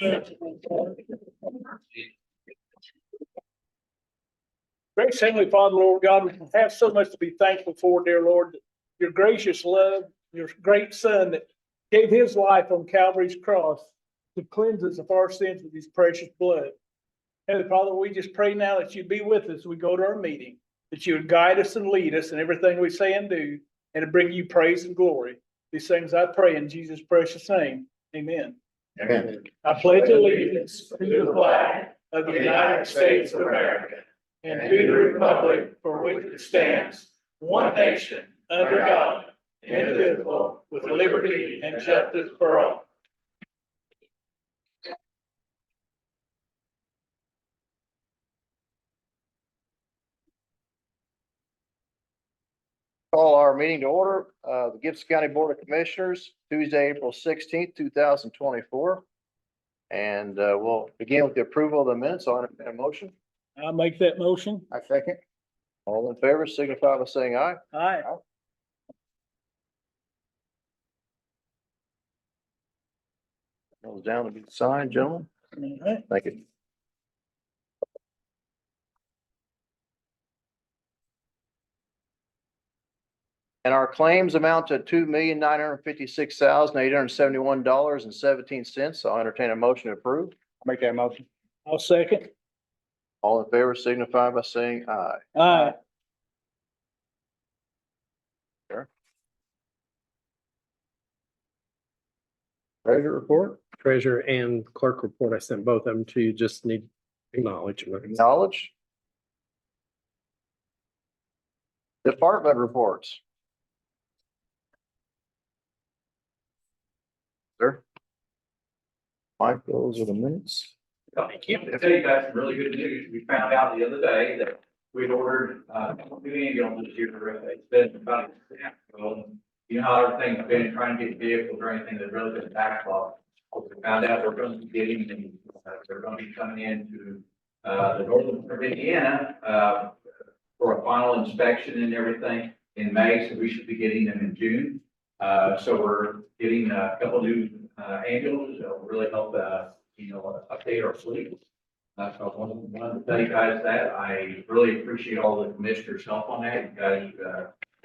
Gracious Heavenly Father, Lord God, we have so much to be thankful for, dear Lord. Your gracious love, your great Son that gave his life on Calvary's cross to cleanse us of our sins with his precious blood. Heavenly Father, we just pray now that you be with us as we go to our meeting, that you would guide us and lead us in everything we say and do, and to bring you praise and glory. These things I pray in Jesus' precious name. Amen. Amen. I pledge allegiance to the flag of the United States of America and to the republic for which it stands, one nation, under God, indivisible, with liberty and justice for all. Call our meeting to order, the Gibson County Board of Commissioners, Tuesday, April 16th, 2024. And we'll begin with the approval of the minutes. I'll entertain a motion. I'll make that motion. I second. All in favor, signify by saying aye. Aye. Those down to be signed, gentlemen. All right. Thank you. And our claims amount to $2,956,871.17. I'll entertain a motion to approve. Make that motion. I'll second. All in favor, signify by saying aye. Aye. Treasurer report, Treasurer and clerk report. I sent both of them to you. Just need acknowledgement. acknowledge. Department reports. Sir. Mike, those are the minutes. Thank you. To tell you guys some really good news, we found out the other day that we'd ordered a couple new ambulances here. It's been about a half ago. You know how everything's been trying to get vehicles or anything that's really been backlog. We found out we're going to be getting them. They're going to be coming into the northern part of Indiana for a final inspection and everything in May. So we should be getting them in June. So we're getting a couple new ambulances that will really help update our fleet. So I wanted to tell you guys that I really appreciate all the commissioners' help on that. You guys,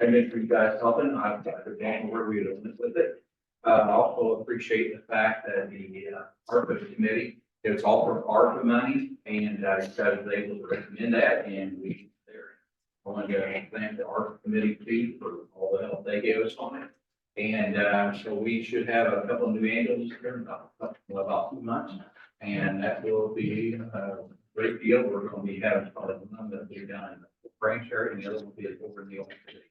thank you for you guys helping. I don't know where we would have went with it. I also appreciate the fact that the ARPA committee, it's all from ARPA money, and you guys were able to recommend that, and we there. I want to thank the ARPA committee too for all the help they gave us on it. And so we should have a couple of new ambulances here in about 2 months. And that will be a great deal. We're going to be having probably one that will be down in the branch area, and the other will be over in the old city.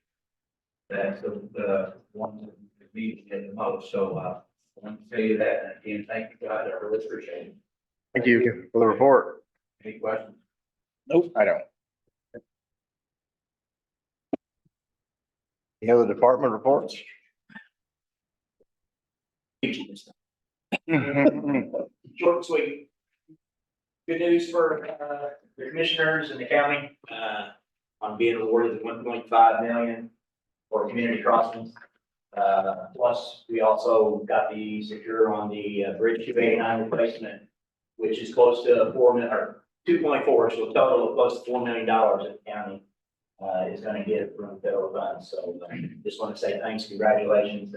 That's the one that needs to get the most. So I want to tell you that. And again, thank you guys. I really appreciate it. Thank you for the report. Any questions? Nope. I don't. Any other department reports? Short and sweet. Good news for the commissioners and the county on being awarded the 1.5 million for community crossings. Plus, we also got the secure on the Bridge 289 replacement, which is close to 4 million or 2.4, so a total of close to $4 million that the county is going to get from federal funds. So just want to say thanks, congratulations.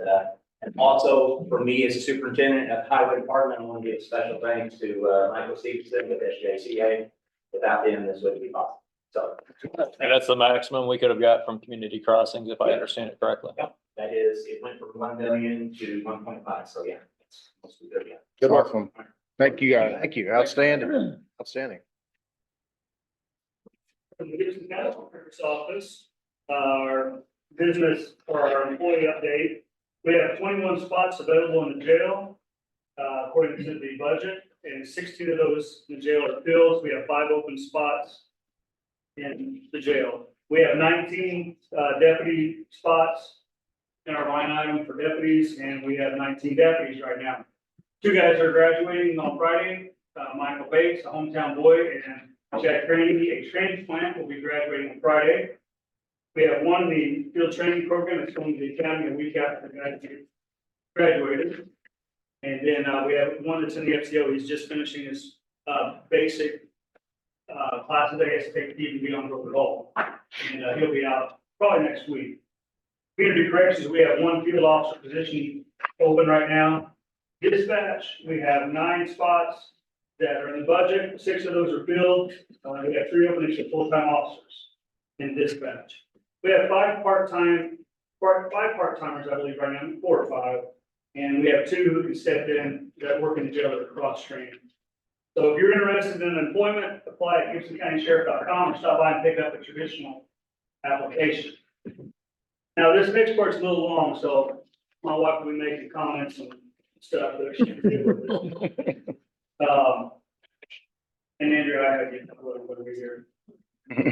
And also, for me as a superintendent at the highway department, I want to give special thanks to Michael Stevenson with SJCA. Without them, this wouldn't be possible. So. And that's the maximum we could have got from community crossings, if I understand it correctly. Yep, that is, it went from 1 million to 1.5. So yeah, it's mostly good. Yeah. Good luck. Thank you, guys. Thank you. Outstanding. Outstanding. From the Gibson County Clerk's office, our business or our employee update. We have 21 spots available in the jail, according to the budget, and 16 of those in the jail are filled. We have 5 open spots in the jail. We have 19 deputy spots in our line item for deputies, and we have 19 deputies right now. 2 guys are graduating on Friday, Michael Bates, a hometown boy, and Chad Craney, a transplant, will be graduating on Friday. We have 1 in the field training program that's going to the academy a week after the guy graduated. And then, we have one that's in the FCO, he's just finishing his, basic, classes, I guess, take even beyond road at all. And, he'll be out probably next week. Community corrections, we have one field officer position open right now. Dispatch, we have 9 spots that are in the budget, 6 of those are filled. We have 3 openings for full-time officers in dispatch. We have 5 part-timers, I believe, right now, 4 or 5. And we have 2 who can step in that work in the jail that are cross-trained. So if you're interested in employment, apply at GibsonCountySheriff.com or stop by and pick up a traditional application. Now, this next part's a little long, so my wife will be making comments and stuff that she can do with it. And Andrew, I have you a little bit over here.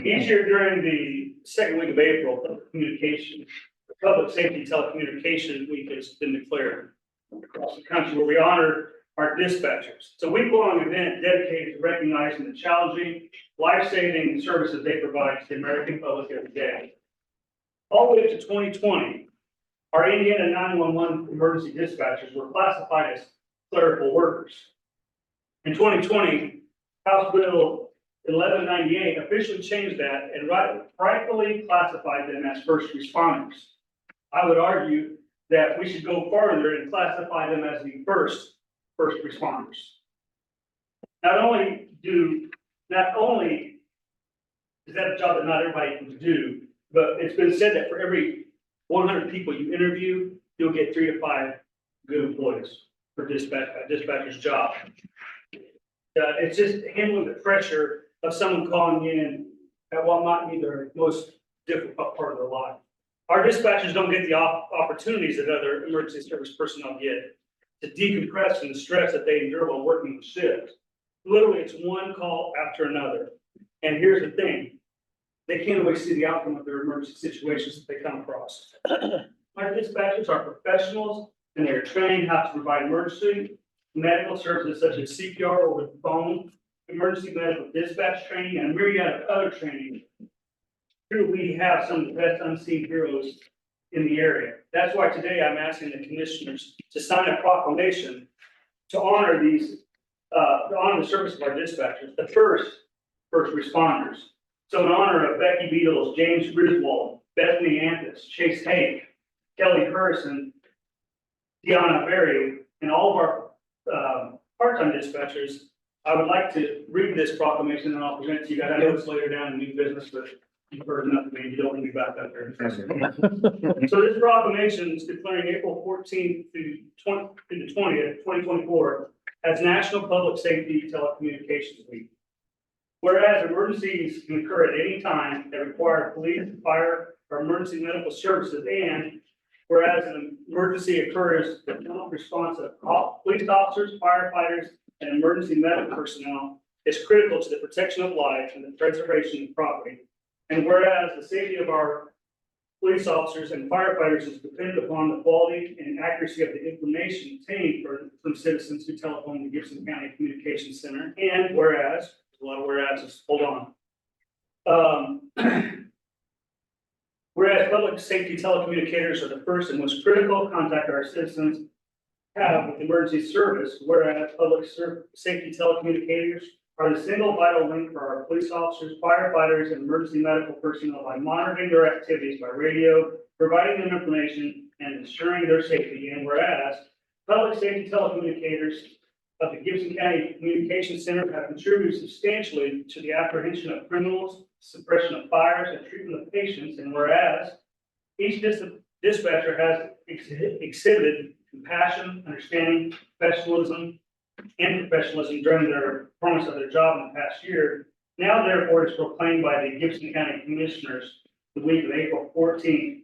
Each year during the second week of April, Public Safety Telecommunication Week has been declared across the country, where we honor our dispatchers. It's a week-long event dedicated to recognizing the challenging, life-saving services they provide to the American public every day. All the way up to 2020, our Indiana 911 emergency dispatchers were classified as clerical workers. In 2020, House Bill 1198 officially changed that and rightfully classified them as first responders. I would argue that we should go farther and classify them as the first responders. Not only is that a job that not everybody can do, but it's been said that for every 100 people you interview, you'll get 3 to 5 good employees for dispatcher's job. It's just handling the pressure of someone calling in at what might be their most difficult part of their life. Our dispatchers don't get the opportunities that other emergency service personnel get to decompress from the stress that they endure while working the shift. Literally, it's one call after another. And here's the thing, they can't always see the outcome of their emergency situations that they come across. Our dispatchers are professionals and they're trained how to provide emergency medical services such as CPR over the phone, emergency medical dispatch training, and a myriad of other training. Here we have some of the best unseen heroes in the area. That's why today I'm asking the commissioners to sign a proclamation to honor the service of our dispatchers, the first responders. So in honor of Becky Beatles, James Griswold, Bethany Anthus, Chase Hank, Kelly Harrison, Deanna Berry, and all of our part-time dispatchers, I would like to read this proclamation and I'll present it to you guys. I know it's later down in new business, but you've heard enough of me. You don't need me back up there. So this proclamation is declaring April 14th through the 20th, 2024 as National Public Safety Telecommunications Week. Whereas emergencies can occur at any time that require police, fire, or emergency medical services, and whereas an emergency occurs, the prompt response of police officers, firefighters, and emergency medical personnel is critical to the protection of life and the preservation of property. And whereas the safety of our police officers and firefighters is dependent upon the quality and accuracy of the information obtained from citizens who telephone the Gibson County Communications Center, and whereas, a lot of whereas, hold on. Whereas public safety telecommunicators are the first and most critical contact our citizens have with emergency service, whereas public safety telecommunicators are the single vital link for our police officers, firefighters, and emergency medical personnel by monitoring their activities by radio, providing them information, and ensuring their safety. And whereas public safety telecommunicators of the Gibson County Communications Center have contributed substantially to the apprehension of criminals, suppression of fires, and treatment of patients. And whereas each dispatcher has exhibited compassion, understanding, professionalism during their performance of their job in the past year, now therefore is proclaimed by the Gibson County Commissioners the week of April 14th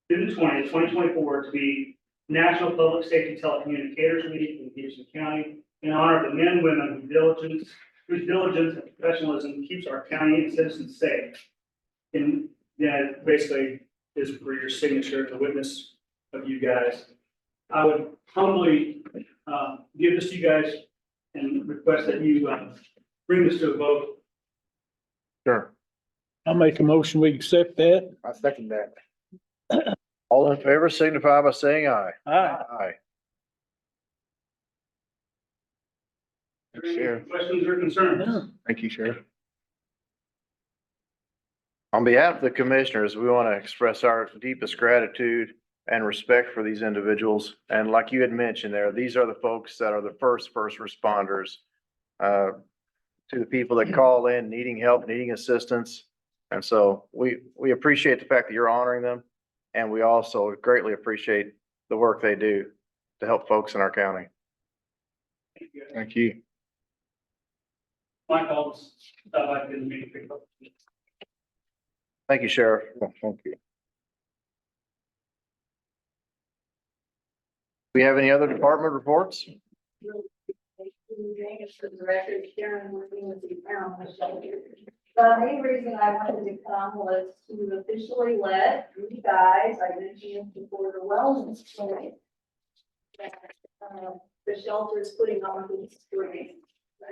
through the 20th, 2024 to be National Public Safety Telecommunicators Week in Gibson County in honor of the men and women whose diligence and professionalism keeps our county and citizens safe. And that basically is for your signature, the witness of you guys. I would humbly give this to you guys and request that you bring this to a vote. Sure, I'll make a motion, we accept that. I second that. All in favor signify by saying aye. Aye. Aye. Sheriff. Questions or concerns? Thank you, Sheriff. On behalf of the commissioners, we want to express our deepest gratitude and respect for these individuals. And like you had mentioned there, these are the folks that are the first responders to the people that call in needing help, needing assistance. And so we appreciate the fact that you're honoring them. And we also greatly appreciate the work they do to help folks in our county. Thank you. Mike, I'll stop back in the meeting. Pick up. Thank you, Sheriff. Thank you. We have any other department reports? For the record, Sharon working with the animal shelter. The main reason I wanted to come was to officially let you guys, I mentioned before, the wellness clinic that the shelter is putting on this spring.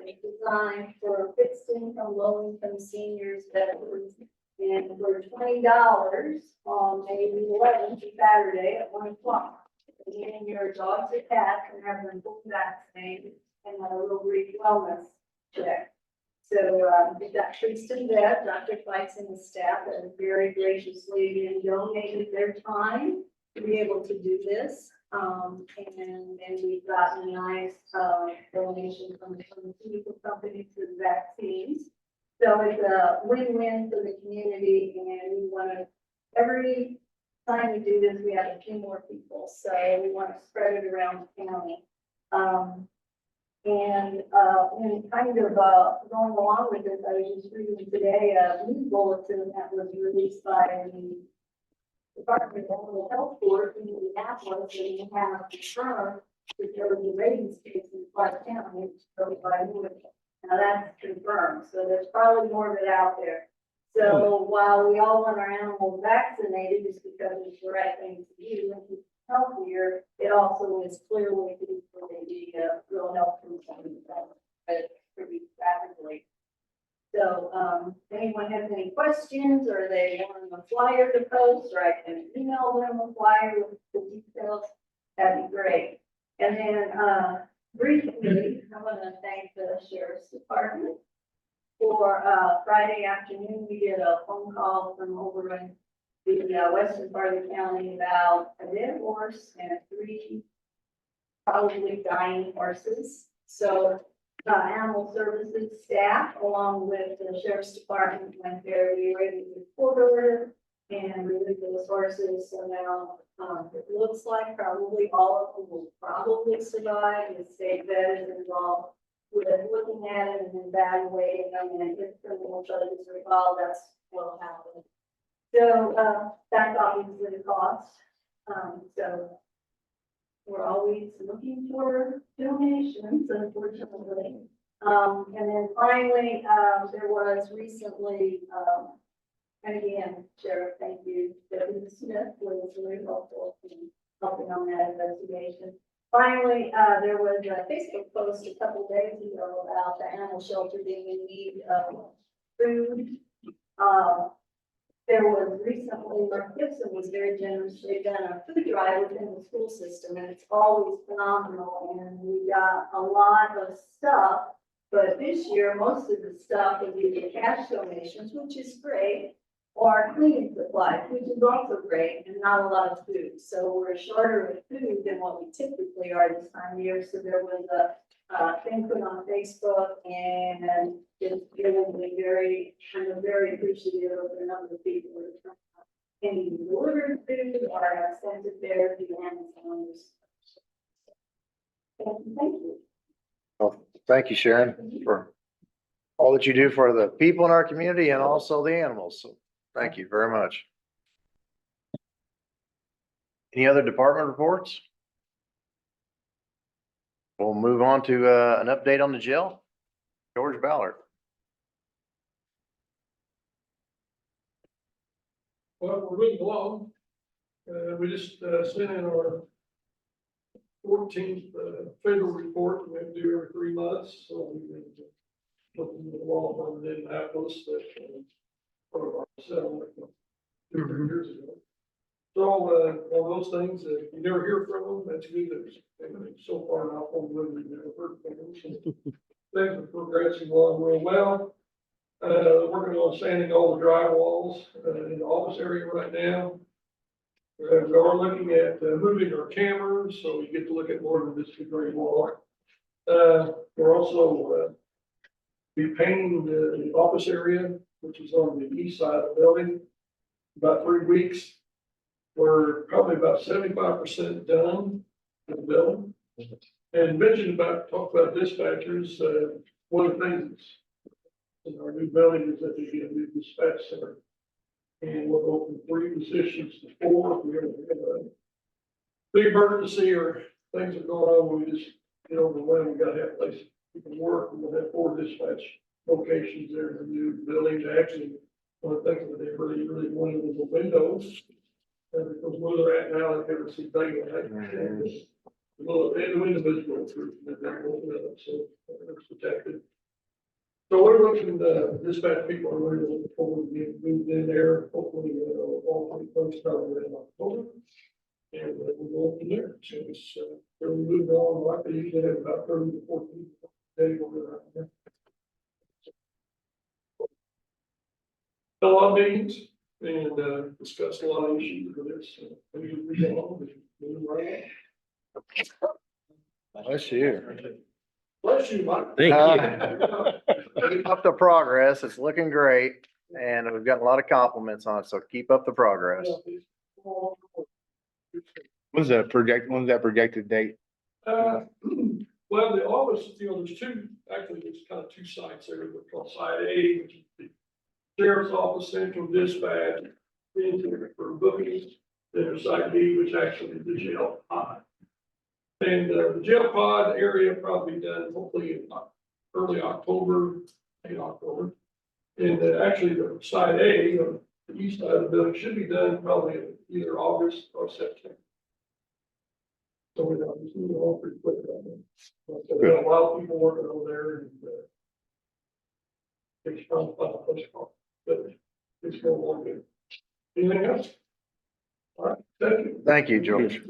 It's designed for fixed income, low income seniors, veterans, and for $20 on May 11th, Saturday at 1 o'clock. And your dogs or cats can have them fully vaccinated and have a little brief wellness check. So, we've got Tristan Beth, Dr. Fikes and the staff that have very graciously donated their time to be able to do this. And then we've gotten a nice, donation from the pharmaceutical company for the vaccines. So it's a win-win for the community, and we want to, every time we do this, we have a few more people, so we want to spread it around the county. And kind of, going along with this, I was just reading today a news bulletin that was released by the Department of Mental Health Board in Minneapolis, and we have confirmed that there was a rabies case in Clark County, so by now that's confirmed, so there's probably more of it out there. So while we all want our animals vaccinated just because it's the right thing to do and keep healthier, it also is clearly good for the real health concern that pretty rapidly. So if anyone has any questions or they want a flyer to post, or I can email them a flyer with the details, that'd be great. And then briefly, I want to thank the Sheriff's Department. For Friday afternoon, we did a phone call from over in the western part of the county about a dead horse and 3 probably dying horses. So animal services staff, along with the Sheriff's Department, went there. We were able to court order and release those horses. So now it looks like probably all of them will probably survive. The state vet is involved with looking at it and evaluating them, and if criminal charges are filed, that's what'll happen. So, that's obviously the cost. So we're always looking for donations, unfortunately. And then finally, there was recently, and again, Sheriff, thank you, Debbie Smith was really helpful in helping on that investigation. Finally, there was a Facebook post a couple days ago about the animal shelter being in need of food. There was recently, Mark Gibson was very generous. They've done a food drive within the school system, and it's always phenomenal. And we got a lot of stuff, but this year, most of the stuff was either cash donations, which is great, or cleaning supplies, which is also great, and not a lot of food. So we're shorter with food than what we typically are this time of year. So there was a thing put on Facebook, and it's really very, I'm very appreciative of the number of people who are can deliver food or have sent it there to the Amazon. Thank you. Well, thank you, Sharon, for all that you do for the people in our community and also the animals. So thank you very much. Any other department reports? We'll move on to an update on the jail. George Ballard. Well, we're moving along. We just sent in our 14th federal report. We have to do every 3 months. So we've been looking at the law firm in Indianapolis that part of our settlement 2 years ago. So all those things, you never hear from them, that's good news. And so far, knock on wood, we've never heard from them. things are progressing along real well. Working on sanding all the drywalls, in the office area right now. We are looking at moving our cameras, so we get to look at more than just the gray wall. We're also, be painting the office area, which is on the east side of the building. About 3 weeks. We're probably about 75% done with the building. And talk about dispatchers, one of the things in our new building is that they get a new dispatch center. And we'll go from 3 positions to 4. If we ever have a big emergency or things are going on, we just get overwhelmed, we gotta have places we can work, and we'll have 4 dispatch locations there in the new building. Actually, one of the things that they really, really wanted was the windows. And because where they're at now, they never see daylight. Well, and the windows go through, and they're open up, so it's protected. So we're looking, dispatch people are really looking forward to being moved in there, hopefully, all 20 folks probably in October. And we'll go from there, so it's, really moving on, like they usually have about 30 to 40 days over there. A lot of meetings and, discussed a lot of issues with this, we go on, we move right on. Bless you. Bless you, Mike. Thank Keep up the progress. It's looking great. And we've got a lot of compliments on it, so keep up the progress. When's that projected date? Well, the office, there's there's kind of 2 sites there, we're called side A, which is the sheriff's office, central dispatch, for bookings. Then there's side B, which actually is the jail pod. And, the jail pod area probably done hopefully in early October, late October. And, actually the side A, the east side of the building should be done probably in either August or September. So we're just moving on pretty quick on that. So we got a lot of people working over there and, it's fun, but it's going along good. Anything else? All right, thank you. Thank you, George.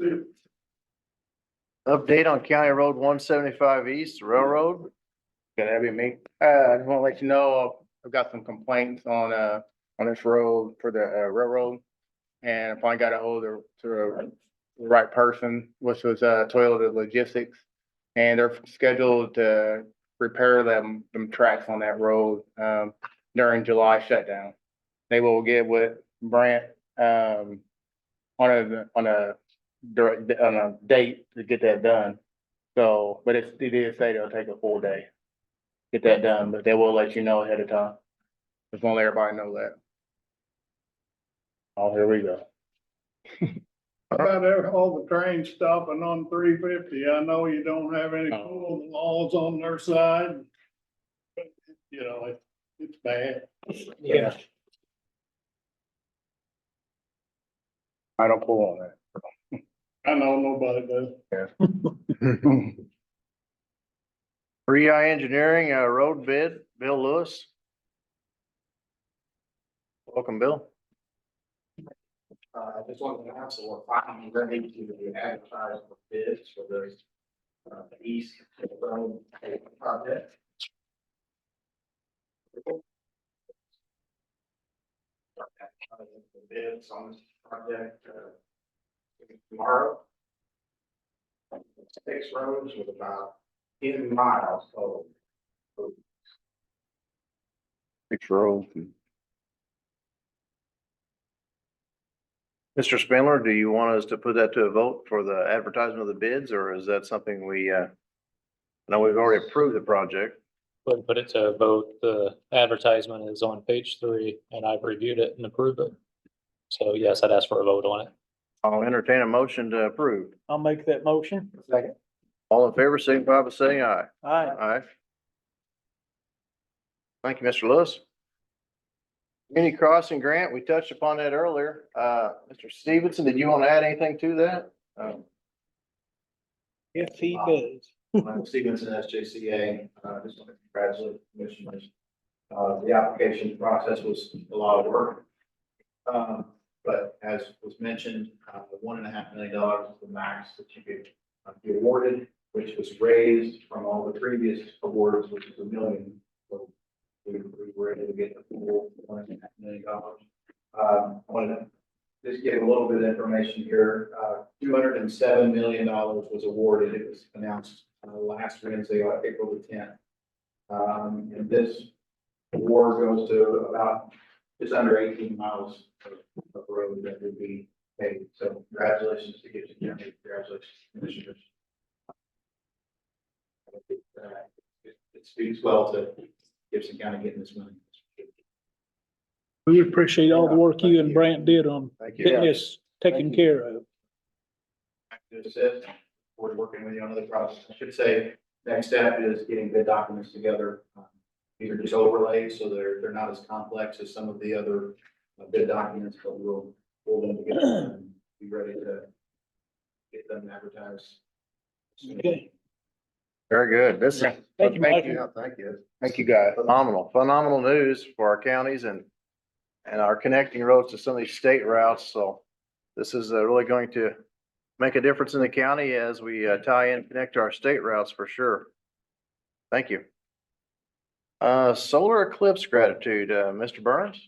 Update on County Road 175 East Railroad. Can that be me? I just want to let you know, I've got some complaints on this road for the railroad. And I finally got a hold of the right person, which was Toyota Logistics. And they're scheduled to repair them tracks on that road during July shutdown. They will get with Brant on a date to get that done. So, but it did say it'll take a full day. Get that done, but they will let you know ahead of time. Just want to let everybody know that. Oh, here we go. About all the trains stopping on 350, I know you don't have any pull laws on their side. But, it's bad. Yeah. I don't pull on that. I know nobody does. 3i Engineering, road bid, Bill Lewis. Welcome, Bill. I just wanted to announce that we're finally ready to advertise for bids for the East Road project. The bids on this project tomorrow. 6 roads with about 10 miles total. 6 roads. Mr. Spindler, do you want us to put that to a vote for the advertisement of the bids, or is that something we, I know we've already approved the project. But put it to a vote. The advertisement is on page 3 and I've reviewed it and approved it. So yes, I'd ask for a vote on it. I'll entertain a motion to approve. I'll make that motion. Second. All in favor, signify by saying aye. Aye. Aye. Thank you, Mr. Lewis. Community crossing grant, we touched upon that earlier. Mr. Stevenson, did you want to add anything to that? Yes, he does. Mike Stevenson, SJCA, just want to congratulate the commissioners. The application process was a lot of work. But as was mentioned, $1.5 million is the max that you could be awarded. which was raised from all the previous awards, which is $1 million. So we were able to get the full $1.5 million. I wanted to just give a little bit of information here. $207 million was awarded. It was announced last Wednesday, April the 10th. And this award goes to about just under 18 miles of road that would be paved. So congratulations to Gibson County. Congratulations, commissioners. It speaks well to Gibson County getting this money. We appreciate all the work you and Brant did on Thank you. getting this taken care of. Good assist. We're working with you on other projects. I should say, next step is getting bid documents together. These are just overlays, so they're not as complex as some of the other bid documents, but we'll pull them together and be ready to get them advertised. Okay. Very good. This is. Thank you, Mike. Yeah, thank you. Thank you, guys. Phenomenal news for our counties and our connecting roads to some of these state routes. So this is really going to make a difference in the county as we tie in, connect to our state routes for sure. Thank you. Solar eclipse gratitude, Mr. Burns.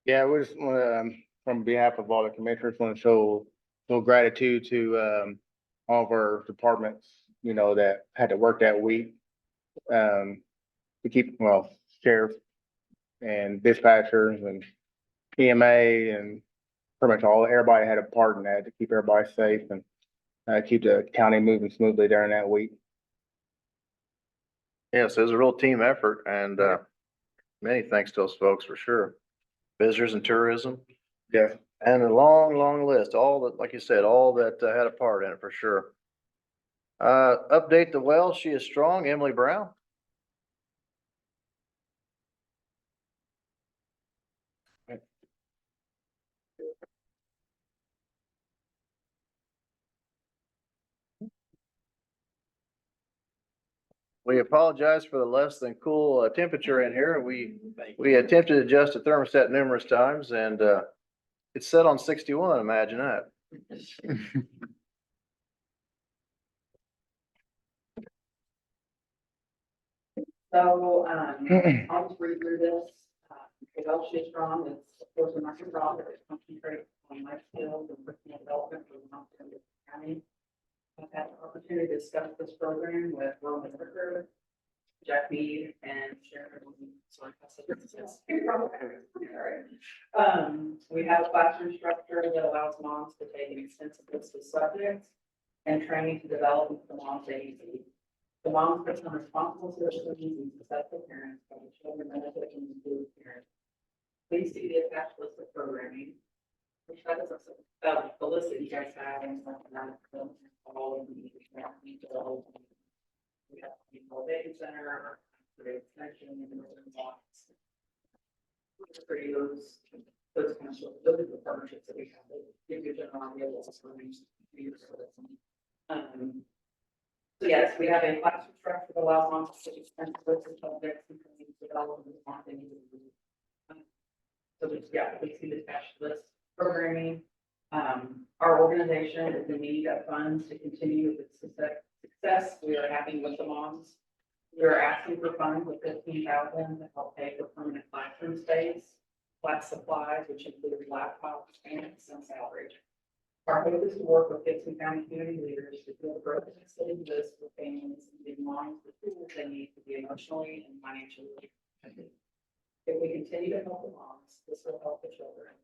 Yeah, we just want from behalf of all the commissioners, want to show gratitude to all of our departments, you know, that had to work that week. To keep, well, sheriff and dispatchers and EMA and pretty much everybody had a part in that to keep everybody safe and keep the county moving smoothly during that week. Yes, it was a real team effort and many thanks to those folks for sure. Visitors and tourism. Yeah. And a long, long list, all that, like you said, all that had a part in it for sure. Update the well, she is strong, Emily Brown. We apologize for the less than cool temperature in here. We attempted to adjust the thermostat numerous times and it's set on 61, imagine that. So, I'll just read through this. The Welsh is strong, it's of course a market product, it's concentrated on life skills and personal development for the Montana County. I've had the opportunity to discuss this program with Roman Ricker, Jack Mead, and Sharon. Sorry, I said this is- we have a classroom structure that allows moms to take an extensive list of subjects and training to develop the moms they need. The moms become responsible citizens and successful parents, and the children benefit from the school experience. Please see the attached list of programming, which that is the list that you guys have and all of the. We have the Baby Center, the extension, and the Northern Box. Pretty those kind of, those are the partnerships that we have, that give you a general idea of what's going on. So yes, we have a classroom structure that allows moms to take extensive lists of subjects and training to develop the smart things. So just, yeah, we see the attached list programming. Our organization is in need of funds to continue with its success. We are happy with the moms. We are asking for funds of $15,000 to help pay for permanent classroom space, class supplies, which include laptops, and some salary. Our hope is to work with Gibson County community leaders to build growth that exists for families and give moms the tools they need to be emotionally and financially independent. If we continue to help the moms, this will help the children.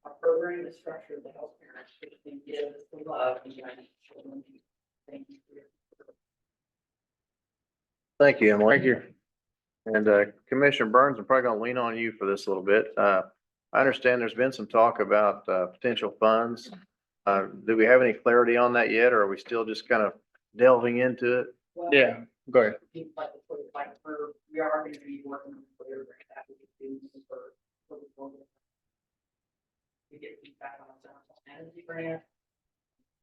Our program is structured to help parents, which can give the love and guidance children need. Thank you for your support. Thank you, Emily. Thank you. And Commissioner Burns, I'm probably gonna lean on you for this a little bit. I understand there's been some talk about potential funds. Do we have any clarity on that yet, or are we still just kind of delving into it? Well, Yeah, go ahead. we are going to be working on the grant that we can do for the program. We get feedback on the energy grant.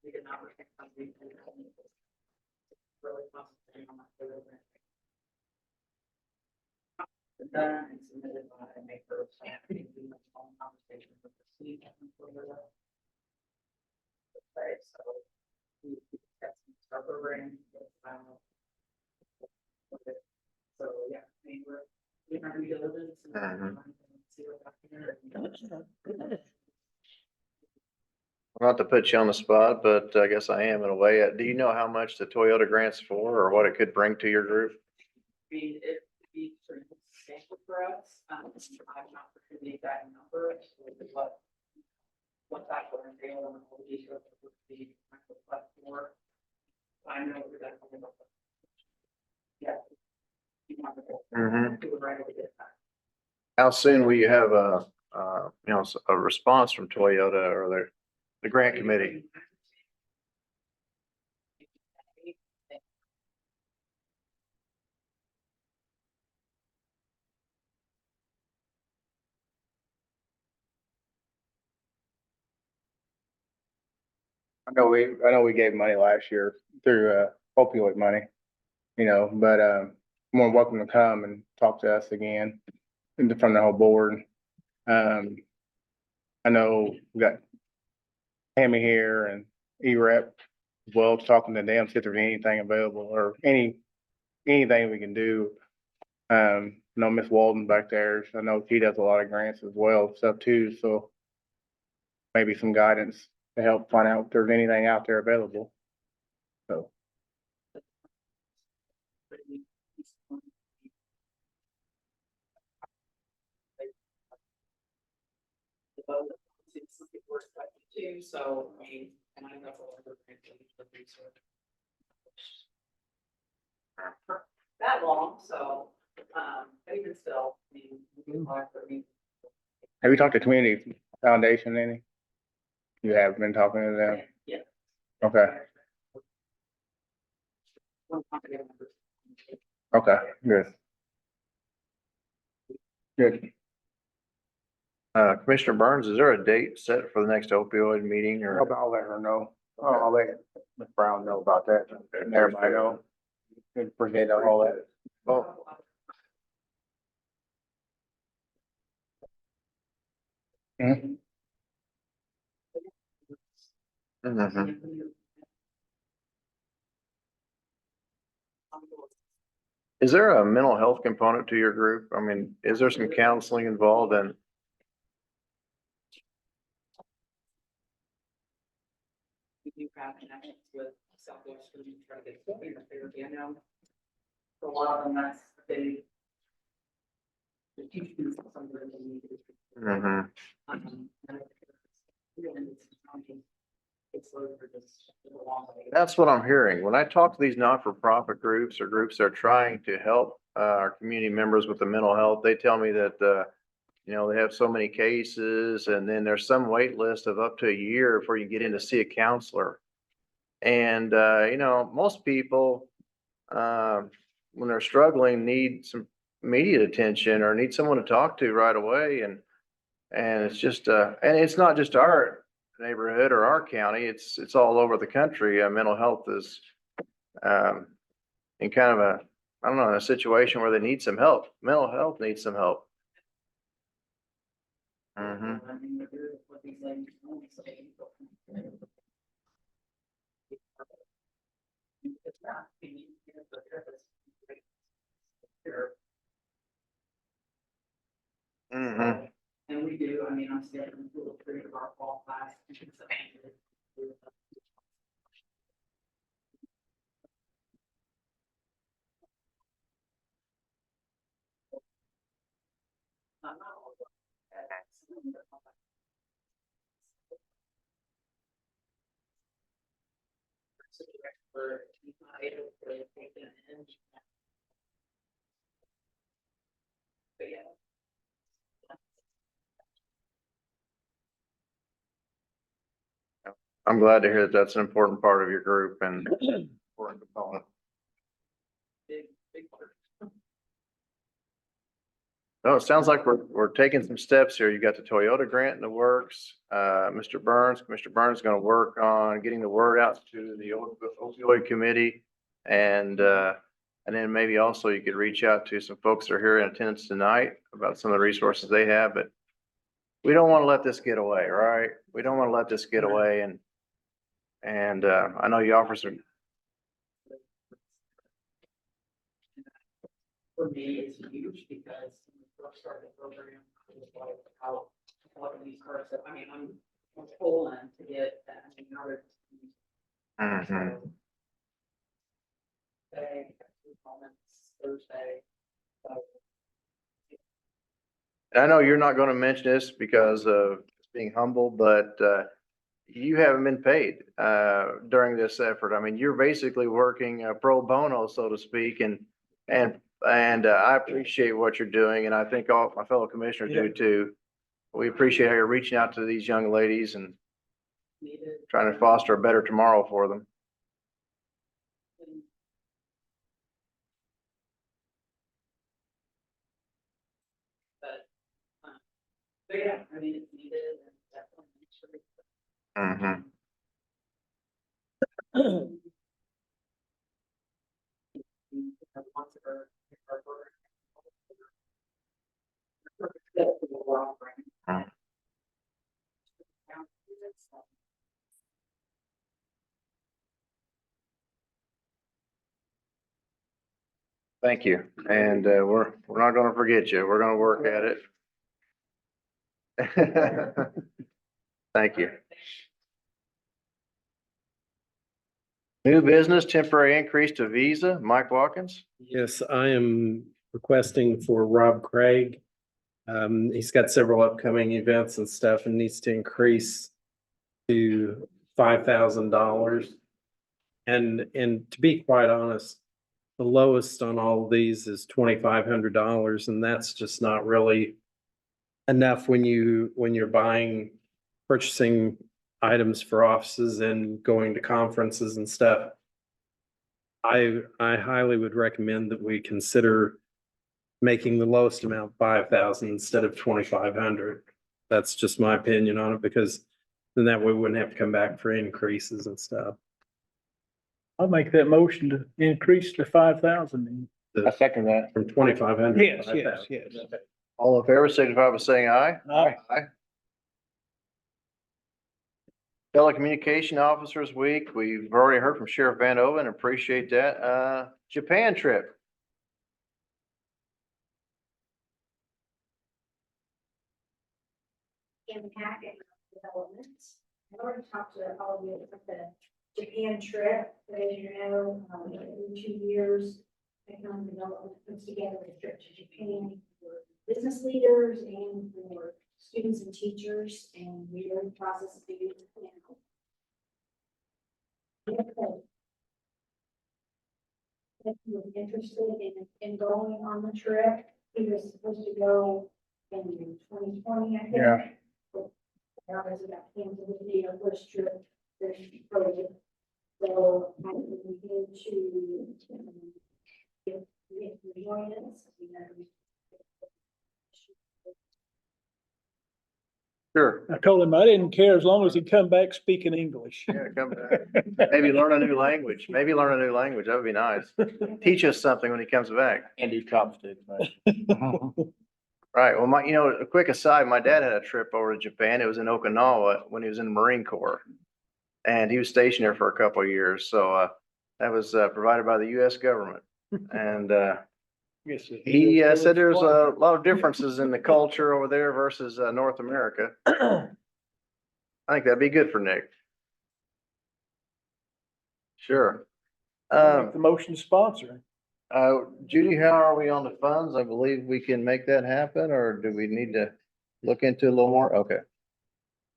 We did not receive something. Really concentrating on that program. Done and submitted by May 1st. I have a conversation with the city. Right, so we got some program. So, yeah, I mean, we're trying to be diligent. Mhm. See what's happening. Not to put you on the spot, but I guess I am in a way. Do you know how much the Toyota grant's for or what it could bring to your group? I mean, it would be pretty substantial for us. I'm not for sure the exact number, with what that will entail and all the details that would be for. I know that. Yeah. Mhm. Do it right away. How soon will you have a response from Toyota or the grant committee? I know we gave money last year through, opioid money, but, more than welcome to come and talk to us again and from the whole board. I know we got Tammy here and E-Rep as well, talking to them, see if there's anything available or anything we can do. I know Miss Walden back there, I know she does a lot of grants as well, stuff too, so maybe some guidance to help find out if there's anything out there available. So, Too, so, I mean, and I know for that long, so, but even still, I mean, we can apply for me. have you talked to Community Foundation any? You have been talking to them? Yeah. Okay, One company member. okay, good. Good. Commissioner Burns, is there a date set for the next opioid meeting or? I'll let her know. I'll let Ms. Brown know about that and everybody know. Appreciate all that. Oh, Mhm. mhm. Is there a mental health component to your group? I mean, is there some counseling involved in? We do have connections with Southwestern, and try to get therapy, I know. For a lot of them, that's they. The teach them something that they need to. Mhm. It's low for this. A long way. That's what I'm hearing. When I talk to these not-for-profit groups or groups that are trying to help our community members with the mental health, they tell me that they have so many cases and then there's some wait list of up to a year before you get in to see a counselor. And most people when they're struggling need some immediate attention or need someone to talk to right away. And it's just and it's not just our neighborhood or our county, it's all over the country. Mental health is in kind of I don't know, a situation where they need some help. Mental health needs some help. Mhm. Mhm. And we do, I mean, I'm still in the period of our fall class. But yeah. I'm glad to hear that that's an important part of your group and important component. Big part. No, it sounds like we're taking some steps here. You got the Toyota grant in the works. Commissioner Burns is gonna work on getting the word out to the opioid committee. And then maybe also you could reach out to some folks that are here in attendance tonight about some of the resources they have, but we don't want to let this get away, right? We don't want to let this get away and I know you offer some. for me is huge because when we first started the program, it was like how, what are these cars, I mean, I'm pulling to get that, I mean, now they're. Mhm. Today, two comments, Thursday. So, And I know you're not gonna mention this because of being humble, but, you haven't been paid, during this effort. I mean, you're basically working, pro bono, so to speak, and I appreciate what you're doing, and I think all my fellow commissioners do too. We appreciate how you're reaching out to these young ladies and needed. trying to foster a better tomorrow for them. But yeah, I mean, it's needed and definitely make sure. Mm-hmm. Lots of our program. That's a lot, right? Thank you. And, we're not gonna forget you. We're gonna work at it. Thank you. New business, temporary increase to Visa, Mike Watkins. Yes, I am requesting for Rob Craig. He's got several upcoming events and stuff and needs to increase to $5,000. And to be quite honest, the lowest on all of these is $2,500, and that's just not really enough when you're purchasing items for offices and going to conferences and stuff. I highly would recommend that we consider making the lowest amount 5,000 instead of 2,500. That's just my opinion on it, because then that way we wouldn't have to come back for increases and stuff. I'll make that motion to increase to 5,000. I second that. From 2,500. Yes, yes. All in favor, signify by saying aye. Aye. Telecommunication Officers Week, we've already heard from Sheriff Van Oven, appreciate that. Japan trip. Impact and developments. I already talked to all of you about the Japan trip, but as you know, every 2 years, economic development puts together a trip to Japan for business leaders and for students and teachers, and we're in the process of doing it now. If he was interested in going on the trip, he was supposed to go in 2020, I think. Yeah. Obviously that canceled with the first trip, there's COVID. So I think we need to, if you join us, you know. Sure. I told him I didn't care as long as he come back speaking English. Yeah, come back. Maybe learn a new language. That would be nice. Teach us something when he comes back. And do chopsticks, man. Right. Well, a quick aside, my dad had a trip over to Japan. It was in Okinawa when he was in the Marine Corps. And he was stationed there for a couple of years. So, that was, provided by the US government. And, he said there's a lot of differences in the culture over there versus, North America. I think that'd be good for Nick. Sure. The motion sponsor. Judy, how are we on the funds? I believe we can make that happen, or do we need to look into it a little more? Okay.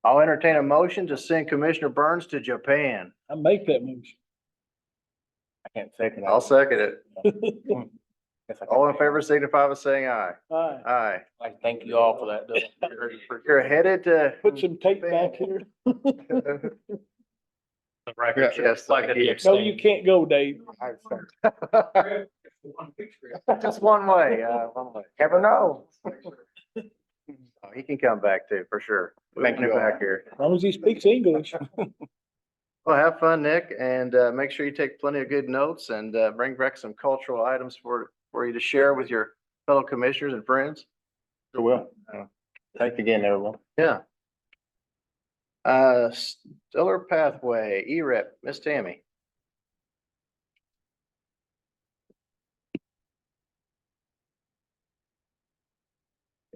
I'll entertain a motion to send Commissioner Burns to Japan. I make that motion. I can't second that. I'll second it. All in favor, signify by saying aye. Aye. Aye. I thank you all for that. You're headed to. Put some tape back here. The record Yes, shows like that he No, abstained. you can't go, Dave. Just one way, one way. Never know. Oh, he can come back too, for sure. We'll Thank get you him all. back here. As long as he speaks English. Well, have fun, Nick, and make sure you take plenty of good notes and bring back some cultural items for you to share with your fellow commissioners and friends. Sure will. Thanks again, everyone. Yeah. Stellar Pathway, E-Rep, Miss Tammy.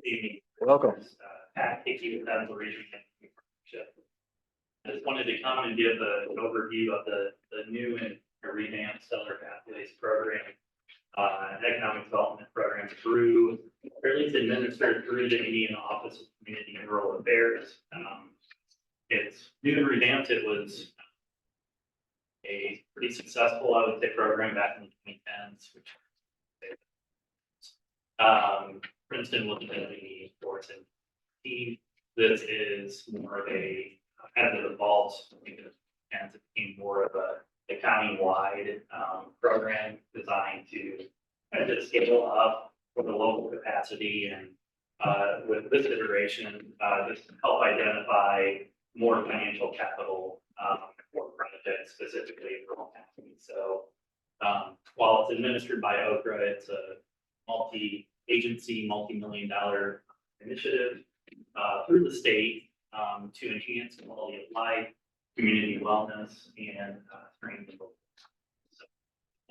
evening. Welcome. Pat Hickey with Adams Regional Partnership. I just wanted to come and give an overview of the new and revamped Stellar Pathways program. Economic development program through, or at least administered through the Indiana Office of Community and Rural Affairs. It's new and revamped. It was a pretty successful, I would say, program back in the 2010s, which Princeton was designated for its team. This is more of a kind of evolved, and it became more of a county-wide program designed to kind of just scale up for the local capacity. And with this iteration, just help identify more financial capital for projects specifically for all counties. So while it's administered by Okra, it's a multi-agency, multi-million-dollar initiative through the state to enhance quality of life, community wellness, and strength. So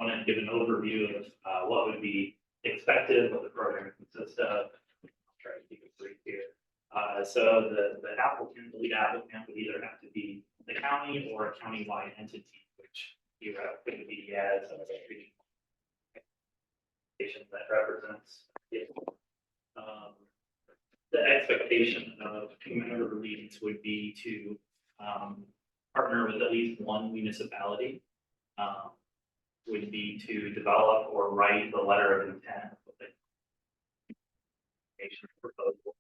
I want to give an overview of what would be expected, what the program consists of. I'll try to keep it brief here. So the applicant, the lead applicant would either have to be the county or a county-wide entity, which you could be as a region that represents it. The expectation of whomever leads would be to partner with at least one municipality, would be to develop or write the letter of intent with the proposal.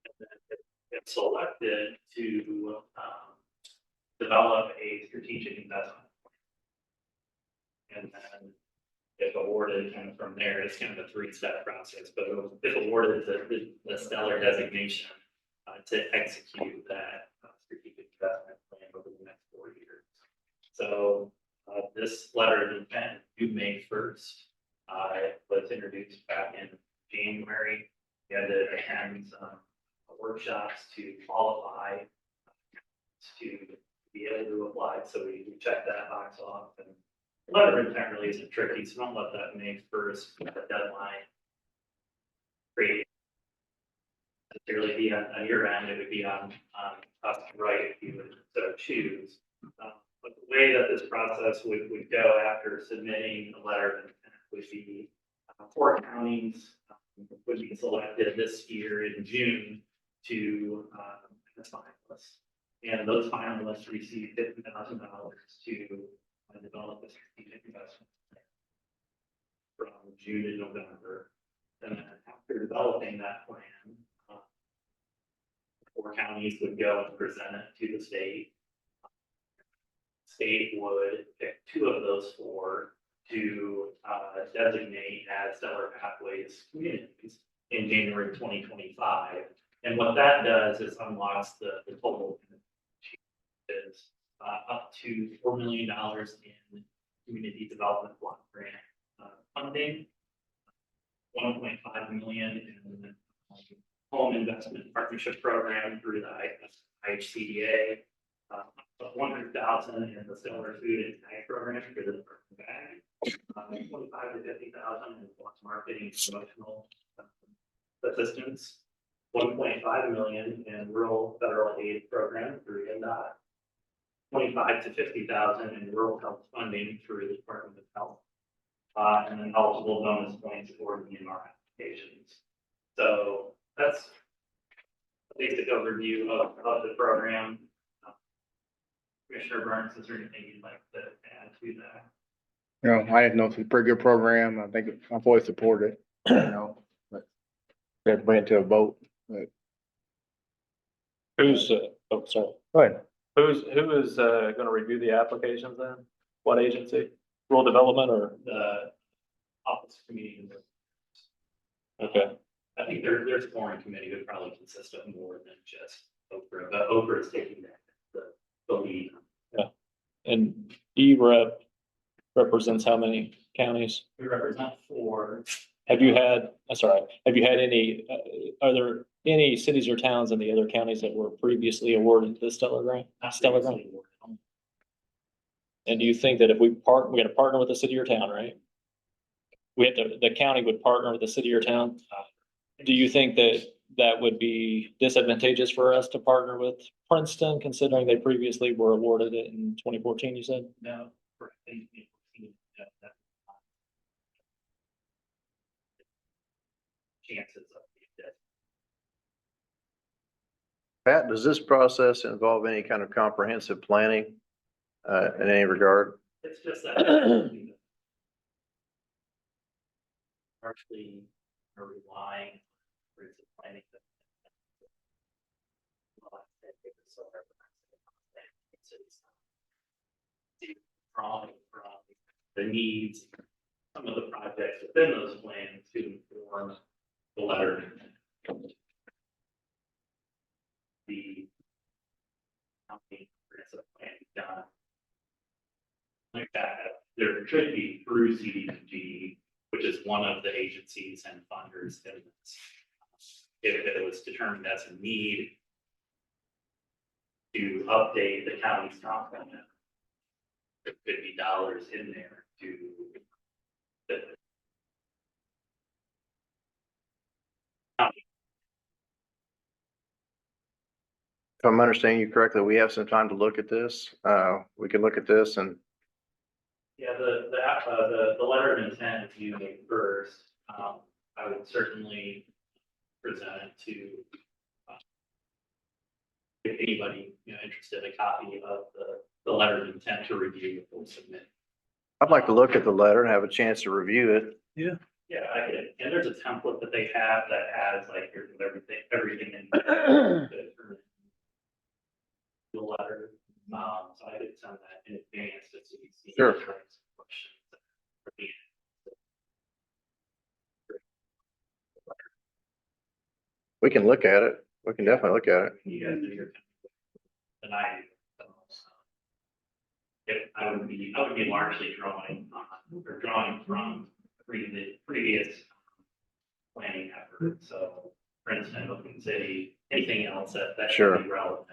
And then if selected, to develop a strategic investment plan. And then if awarded, kind of from there, it's kind of a three-step process, but if awarded the stellar designation to execute that strategic investment plan over the next 4 years. So this letter of intent due May 1st. It was introduced back in January. We had to attend some workshops to qualify to be able to apply. So we checked that box off, and letter of intent really isn't tricky, so don't let that May 1st deadline create necessarily be on your end. It would be on us to write if you would so choose. But the way that this process would go after submitting a letter of intent would be 4 counties would be selected this year in June to as finalists. And those finalists receive $50,000 to develop a strategic investment plan from June to November. And then after developing that plan, 4 counties would go and present it to the state. State would pick 2 of those 4 to designate as Stellar Pathways communities in January 2025. And what that does is unlocks the total is up to $4 million in community development block grant funding, $1.5 million in the home investment partnership program through the IHCDA, $100,000 in the Stellar Food and Ag program for the bag, $25,000 to $50,000 in marketing and promotional assistance, $1.5 million in rural federal aid program through NDOT, $25,000 to $50,000 in rural health funding through the Department of Health, and then eligible bonus points for DNR applications. So that's a basic overview of the program. Commissioner Burns, is there anything you'd like to add to that? You know, I didn't know it's a pretty good program. I think I've always supported it, you know, but we have to bring it to a vote. But Who's, oh, sorry. go ahead. Who is gonna review the applications then? What agency? Rural Development or? The Office of Community and Rural. Okay. I think there's a foreign committee would probably consist of more than just Okra, but Okra is taking the lead. And E-Rep represents how many counties? We represent 4. Have you had, have you had any, are there any cities or towns in the other counties that were previously awarded the Stellar grant? Stellar grant? And do you think that if we're gonna partner with the city or town, right? We have to, the county would partner with the city or town? Do you think that that would be disadvantageous for us to partner with Princeton, considering they previously were awarded it in 2014, you said? No, for anything, that's chances of it. Pat, does this process involve any kind of comprehensive planning, in any regard? It's just that. Partially are relying on groups of planning. Drawing from the needs, some of the projects within those plans to inform the letter. The county comprehensive plan done. Like that, there should be through CDBG, which is one of the agencies and funders in this. If it was determined as a need to update the county's comp plan, there could be dollars in there to. If I'm understanding you correctly, we have some time to look at this. We can look at this and Yeah, the letter of intent you make first, I would certainly present it to. If anybody, interested, a copy of the letter of intent to review, we'll submit. I'd like to look at the letter and have a chance to review it. Yeah, I could, and there's a template that they have that has like, here's everything in. The letter, so I could send that in advance to CDC. Sure. We can look at it. We can definitely look at it. You guys do your. And I. If I would be largely drawing from previous planning efforts, so for instance, Open City, anything else that Sure. should be relevant.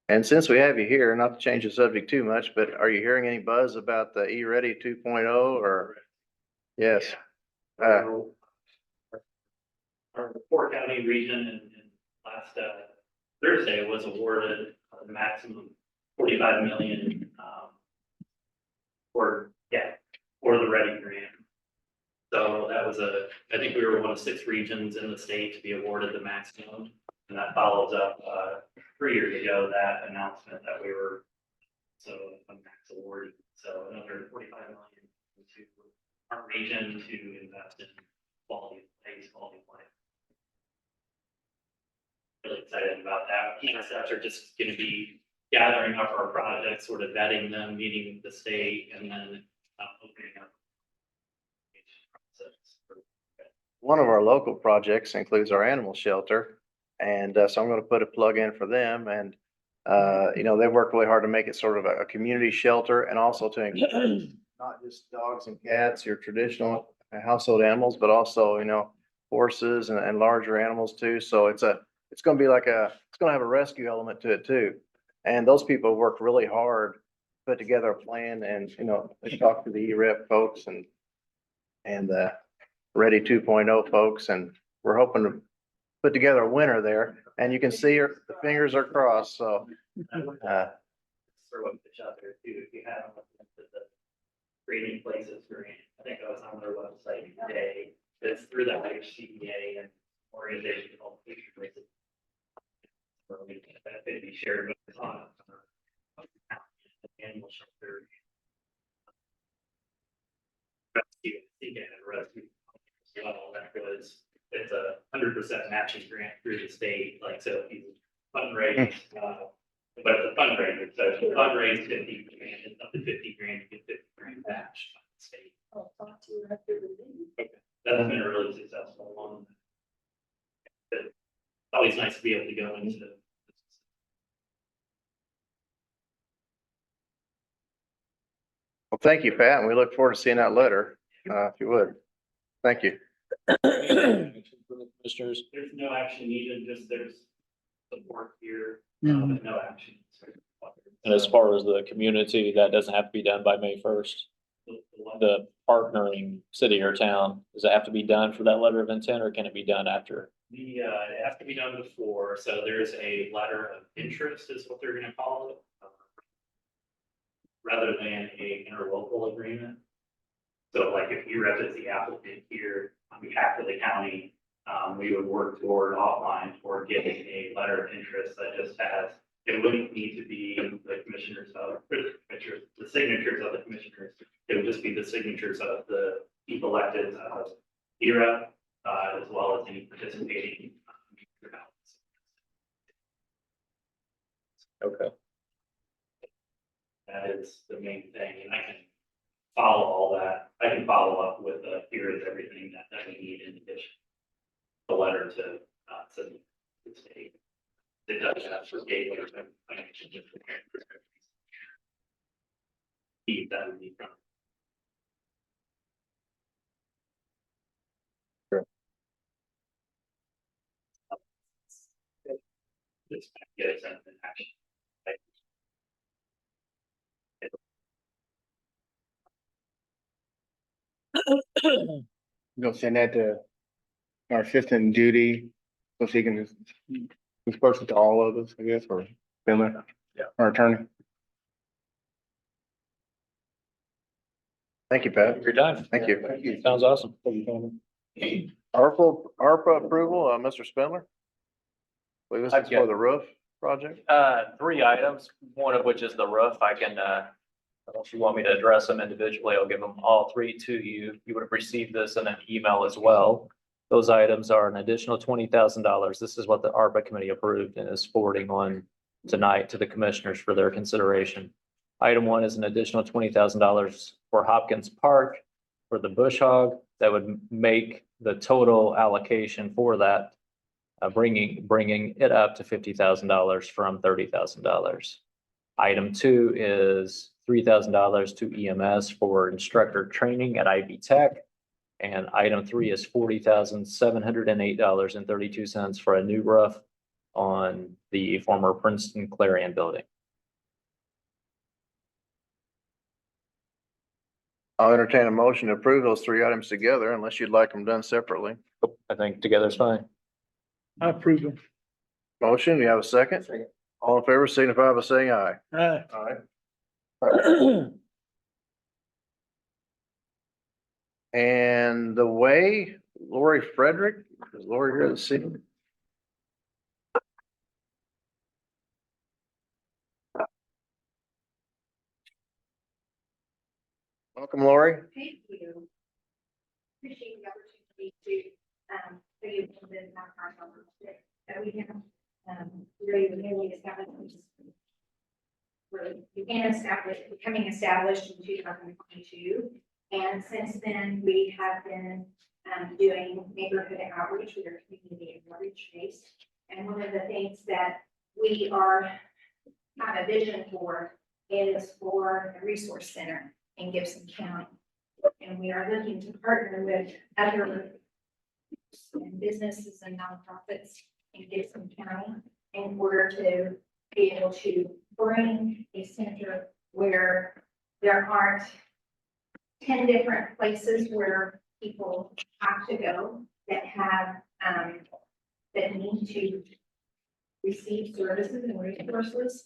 And since we have you here, not to change the subject too much, but are you hearing any buzz about the E-Ready 2.0 or? Yes. Our Port County region and last Thursday was awarded the maximum 45 million for the Ready grant. So that was I think we were one of 6 regions in the state to be awarded the maximum, and that follows up 3 years ago that announcement that we were a max award. So another 45 million to our region to invest in quality of life. Really excited about that. Next steps are just going to be gathering up our projects, sort of vetting them, meeting with the state, and then opening up. One of our local projects includes our animal shelter. And so I'm going to put a plug in for them. And, they work really hard to make it sort of a community shelter and also to include not just dogs and cats, your traditional household animals, but also, horses and larger animals too. So it's going to be it's going to have a rescue element to it too. And those people work really hard, put together a plan and, they talk to the EREP folks and the Ready 2.0 folks. And we're hoping to put together a winner there, and you can see the fingers are crossed, so. Throw a pitch out there too, if you haven't looked into the Creating Places grant. I think I was on their website today. It's through the HCBA and organization called Future Places. That could be shared with on animal shelter. Rescue as well. It's a 100% matching grant through the state, like, so if you fundraise, but it's a fundraiser, so if you fundraise 50 grand, it's up to 50 grand, you get 50 grand matched by the state. Okay. That's been a really successful one. It's always nice to be able to go into. Well, thank you, Pat, and we look forward to seeing that letter, if you would. Thank you. Commissioners, There's no action needed, just there's support here, Mhm. but no action. and as far as the community, that doesn't have to be done by May 1st. The the partnering city or town, does it have to be done for that letter of intent, or can it be done after? It has to be done before, so there's a letter of interest is what they're gonna call it. Rather than a interlocal agreement. So like if you represent the applicant here on behalf of the county, we would work toward offline toward getting a letter of interest that just has, it wouldn't need to be the commissioners of, the signatures of the commissioners. It would just be the signatures of the elected ERA, as well as any participating. Okay. That is the main thing, and I can follow all that. I can follow up with, here is everything that we need in addition. The letter to the state. It does have for gateway. Keep that would be from. Just get it sent in action. You gonna send that to our assistant Judy, so she can disperse it to all of us, I guess, or Finley? Yeah. Our attorney. Thank you, Pat. Your time. Thank you. Sounds awesome. ARPA approval, Mr. Spindler? Believe this I've is got- for the roof project? 3 items, one of which is the roof. I can, unless you want me to address them individually, I'll give them all 3 to you. You would have received this in an email as well. Those items are an additional $20,000. This is what the ARPA committee approved and is forwarding on tonight to the commissioners for their consideration. Item 1 is an additional $20,000 for Hopkins Park for the bush hog. That would make the total allocation for that, bringing it up to $50,000 from $30,000. Item 2 is $3,000 to EMS for instructor training at Ivy Tech. And item 3 is $40,708.32 for a new roof on the former Princeton Clarion building. I'll entertain a motion to approve those 3 items together unless you'd like them done separately. I think together is fine. I approve them. Motion, you have a second? Second. All in favor, signify by saying aye. Aye. Aye. And the way, Lori Frederick, is Lori here to see? Welcome, Lori. Thank you. Appreciate the opportunity to, tell you a little bit about our partnership that we have, really newly established. Really becoming established in 2022. And since then, we have been, doing neighborhood outreach with our community outreach base. And one of the things that we have a vision for is for a resource center in Gibson County. And we are looking to partner with other businesses and nonprofits in Gibson County in order to be able to bring a center where there aren't 10 different places where people have to go that have, that need to receive services and resources.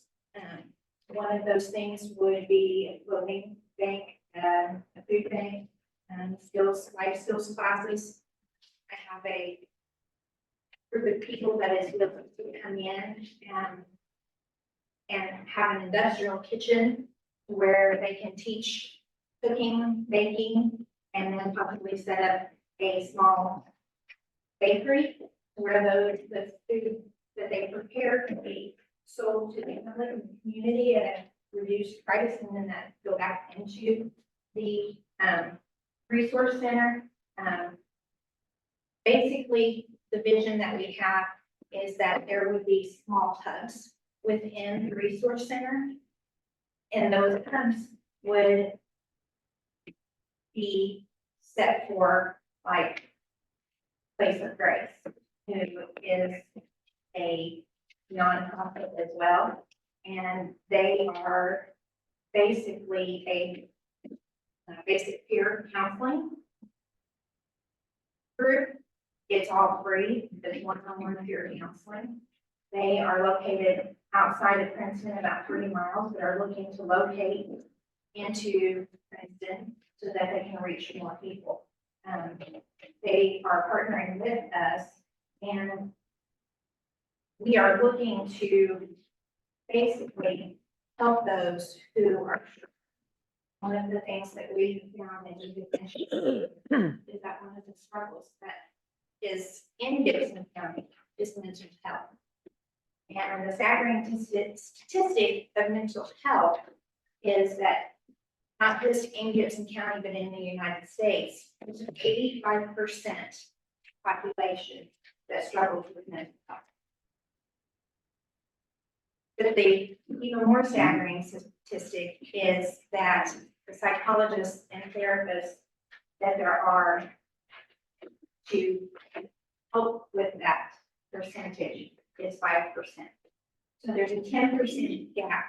One of those things would be a clothing bank, a food bank, life skills classes. I have a group of people that is willing to come in and have an industrial kitchen where they can teach cooking, baking, and then possibly set up a small bakery where the food that they prepare can be sold to the public and the community at a reduced price, and then that go back into the resource center. Basically, the vision that we have is that there would be small hubs within the resource center, and those hubs would be set for like Place of Grace, who is a nonprofit as well. And they are basically basic peer counseling group. It's all free, it's one-on-one peer counseling. They are located outside of Princeton, about 30 miles, but are looking to locate into Princeton so that they can reach more people. They are partnering with us, and we are looking to basically help those who are. One of the things that we found in the convention is that one of the struggles that is in Gibson County is mental health. And the staggering statistic of mental health is that not just in Gibson County, but in the United States, there's an 85% population that struggles with mental health. But the even more staggering statistic is that the psychologists and therapists that there are to help with that percentage is 5%. So there's a 10% gap.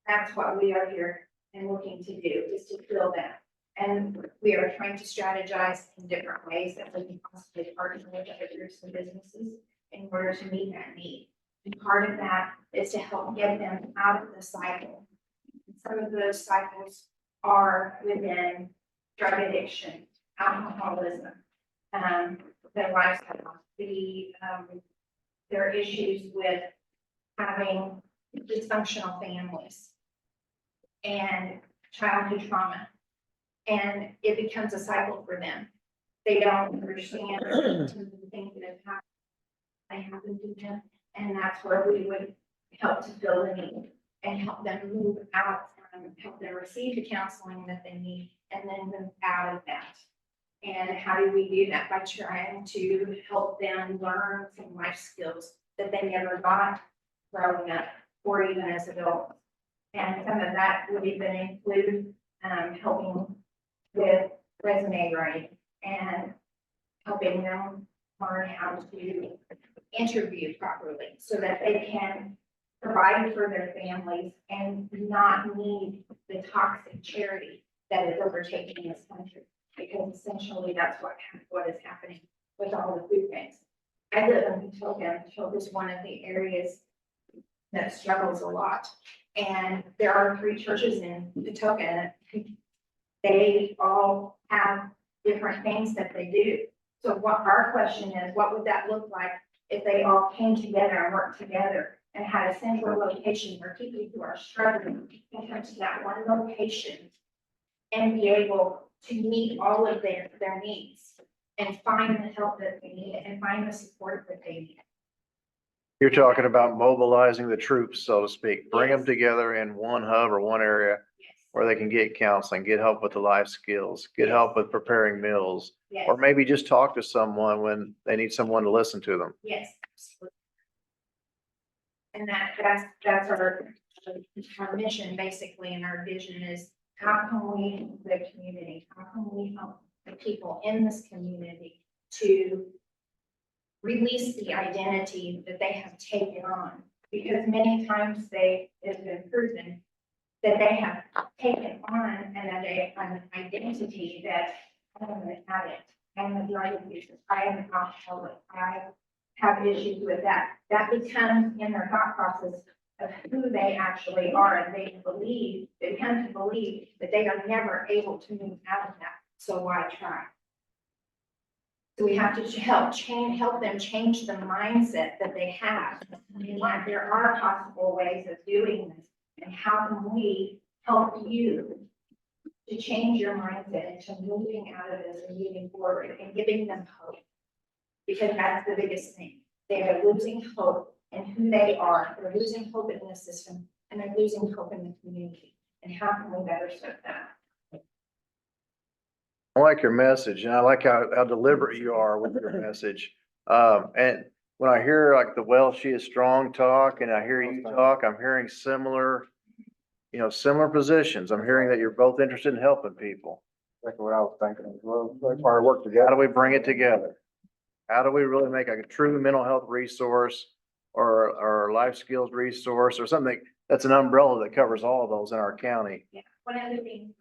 That's what we are here and looking to do, is to fill that. And we are trying to strategize in different ways that we can possibly partner with other groups and businesses in order to meet that need. And part of that is to help get them out of the cycle. And some of those cycles are within drug addiction, alcoholism, their lifestyle, their issues with having dysfunctional families and childhood trauma. And it becomes a cycle for them. They don't understand some of the things that have happened to them. And that's where we would help to fill the need and help them move out, help them receive the counseling that they need, and then move out of that. And how do we do that? By trying to help them learn some life skills that they never got growing up or even as adults. And some of that would even include helping with resume writing and helping them learn how to interview properly so that they can provide for their families and not need the toxic charity that is overtaking this country. Because essentially that's what is happening with all the food banks. I live in Patoka. Patoka is one of the areas that struggles a lot. And there are 3 churches in Patoka. They all have different things that they do. So what our question is, what would that look like if they all came together and worked together and had a central location where people who are struggling can come to that one location and be able to meet all of their needs and find the help that they need and find the support that they need. You're talking about mobilizing the troops, so to speak, bring them Yes. together in one hub or one area Yes, where they can get counseling, get help with the life skills, get help with preparing meals, yes, or maybe just talk to someone when they need someone to listen to them. yes, absolutely. And that's our mission basically, and our vision is how can we help the community? How can we help the people in this community to release the identity that they have taken on? Because many times it has been proven that they have taken on an identity that I'm an addict, I'm a drug abuser, I am an alcoholic, I have issues with that. That becomes in their thought process of who they actually are, and they come to believe that they are never able to move out of that. So why try? So we have to help them change the mindset that they have. And like, there are possible ways of doing this, and how can we help you to change your mindset into moving out of this and moving forward and giving them hope? Because that's the biggest thing. They are losing hope in who they are. They're losing hope in the system, and they're losing hope in the community. And how can we better serve that? I like your message, and I like how deliberate you are with your message. And when I hear like the Well, She Is Strong talk, and I hear you talk, I'm hearing similar positions. I'm hearing that you're both interested in helping people. That's what I was thinking as well. That's why we work together. How do we bring it together? How do we really make a true mental health resource or life skills resource or something that's an umbrella that covers all of those in our county? Yeah. one of the things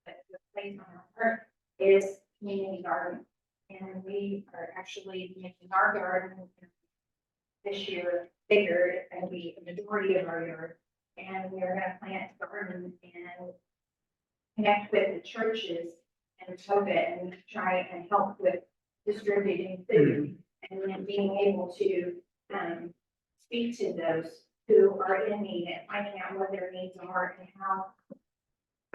that the place on our heart is community garden. And we are actually making our garden this year bigger. It's going to be a majority of our yard. And we're gonna plant gardens and connect with the churches and Tobit and try and help with distributing food. And then being able to, speak to those who are in need and finding out what their needs are and how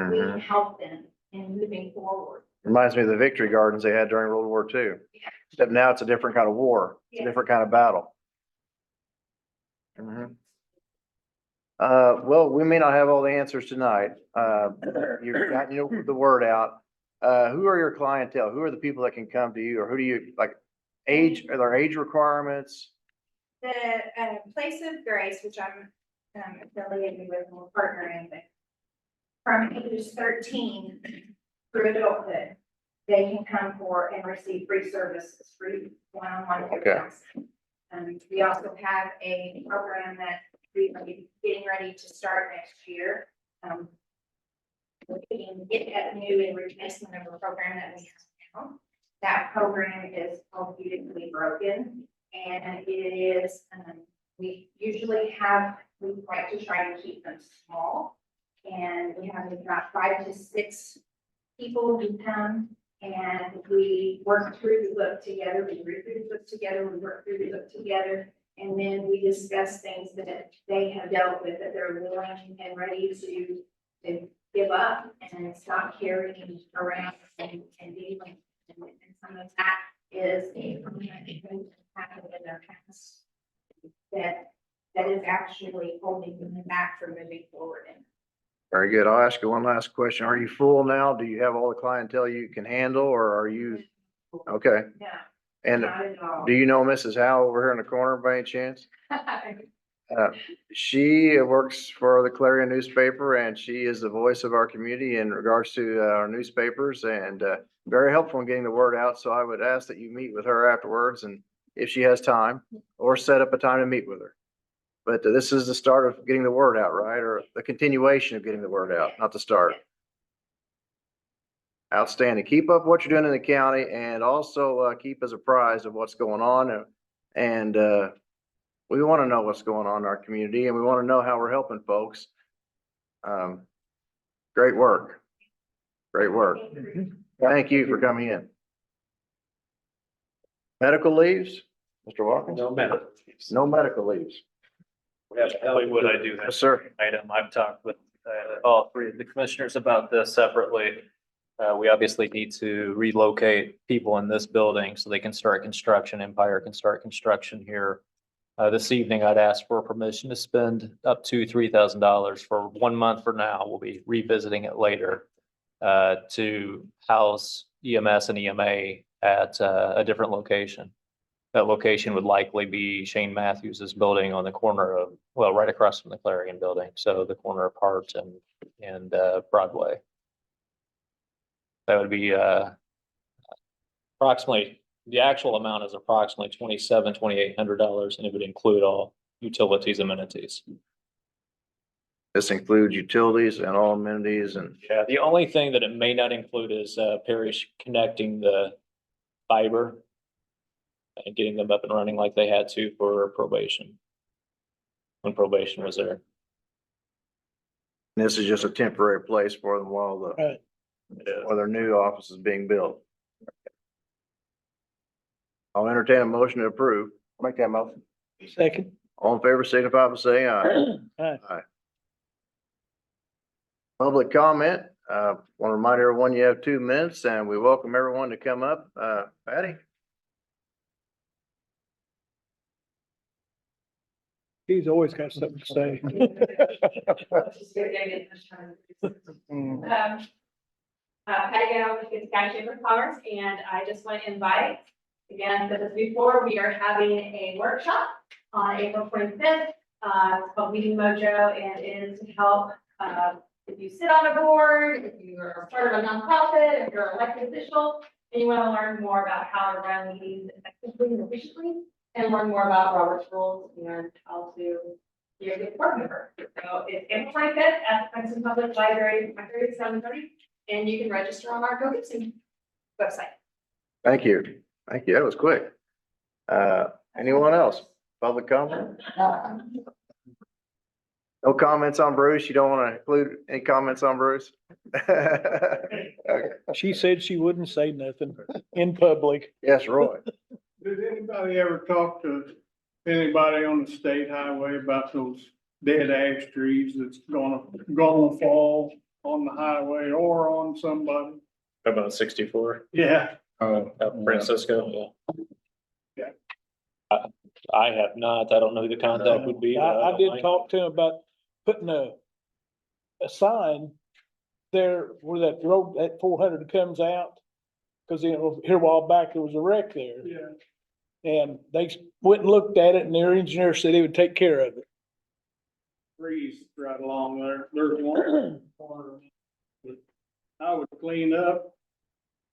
we can help them in moving forward. Reminds me of the victory gardens they had during World War II. Except now it's a different kind of war, it's a Yeah. different kind of battle. Mhm. Well, we may not have all the answers tonight. You've got, the word out. Who are your clientele? Who are the people that can come to you, or who do you, like, age, are there age requirements? The Place of Grace, which I'm affiliated with and we're partnering with, from ages 13 through adulthood, they can come for and receive free services, free one-on-one. Okay. We also have a program that we're getting ready to start next year. We're getting it at new and replacement of a program that we have now. That program is called Beautifully Broken, and it is, we usually have, we like to try to keep them small. And we have about 5 to 6 people who come and we work through the book together, we read through the book together, we work through the book together. And then we discuss things that they have dealt with, that they're willing and ready to give up and stop carrying around and dealing. And some of that is a permanent thing that happened in their past that is actually holding them back from moving forward. Very good. I'll ask you one last question. Are you full now? Do you have all the clientele you can handle, or are you? Okay. No, And not at all. do you know Mrs. Howe over here in the corner by any chance? She works for the Clarion newspaper, and she is the voice of our community in regards to our newspapers, and very helpful in getting the word out. So I would ask that you meet with her afterwards, and if she has time, or set up a time to meet with her. But this is the start of getting the word out, right? Or the continuation of getting the word out, not the start. Outstanding. Keep up what you're doing in the county, and also keep us apprised of what's going on. And we want to know what's going on in our community, and we want to know how we're helping folks. Great work. Great work. Thank you for coming in. Medical leaves, Mr. Watkins? No matter. No medical leaves. Hollywood, I do have. Yes, sir. Item. I've talked with all 3 of the commissioners about this separately. We obviously need to relocate people in this building so they can start construction. Empire can start construction here. This evening, I'd ask for permission to spend up to $3,000 for 1 month for now. We'll be revisiting it later to house EMS and EMA at a different location. That location would likely be Shane Matthews's building on the corner of, well, right across from the Clarion building. So the corner of Hart and Broadway. That would be approximately, the actual amount is approximately $2,800, and it would include all utilities, amenities. This includes utilities and all amenities and. Yeah, the only thing that it may not include is Parrish connecting the fiber and getting them up and running like they had to for probation. When probation was there. This is just a temporary place for them while Right. while their new office is being built. I'll entertain a motion to approve. Make that motion. Second. All in favor, signify by saying aye. Aye. Public comment. Want to remind everyone you have 2 minutes, and we welcome everyone to come up. Patty? He's always got something to say. Patty Gale with the Sky Chamber of Commerce, and I just want to invite, again, this is before, we are having a workshop on April 25th. It's called Meeting Mojo, and it is to help, if you sit on a board, if you are part of a nonprofit, if you're an elected official, and you want to learn more about how to run meetings effectively and efficiently, and learn more about Robert's rules and how to you're the board member. So it's April 25th at Princeton Public Library, 5:30 to 7:30, and you can register on our Go Gibson website. Thank you. Thank you. That was quick. Anyone else? Public comment? No comments on Bruce? You don't want to include any comments on Bruce? Okay. She said she wouldn't say nothing in public. Yes, Roy. Did anybody ever talk to anybody on the state highway about those dead ash trees that's gonna fall on the highway or on somebody? About 64, Yeah. Francisco, Yeah. I have not, I don't know who the contact would be. I did talk to him about putting a sign there where that road, that 400 comes out. Cause you know, here a while back, there was a wreck there. Yeah. And they went and looked at it and their engineer said he would take care of it. Trees right along there. There's one corner that I would clean up.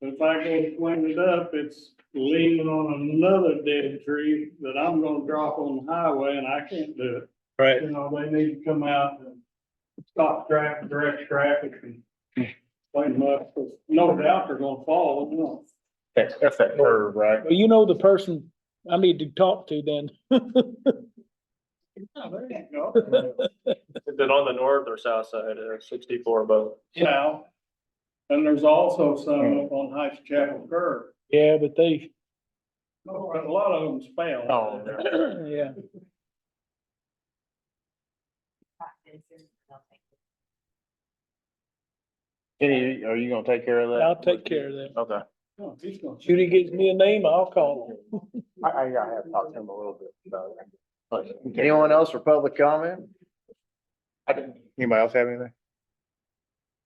But if I go to clean it up, it's leaning on another dead tree that I'm gonna drop on the highway and I can't do it. Right. You know, they need to come out and stop traffic, direct traffic and clean them up. 'Cause no doubt they're gonna fall, you know. That's that curve, right? Well, you know the person I need to talk to then. Oh, there you go. Is it on the north or south side of 64 both? Now, and there's also some up on Heights Chapel Curve. Yeah, but they, A lot of them fail. Oh, yeah. Kenny, are you gonna take care of that? I'll take care of that. Okay. Oh, he's gonna- Judy gives me a name, I'll call him. I have talked to him a little bit about it. But- Anyone else for public comment? Anybody else have anything?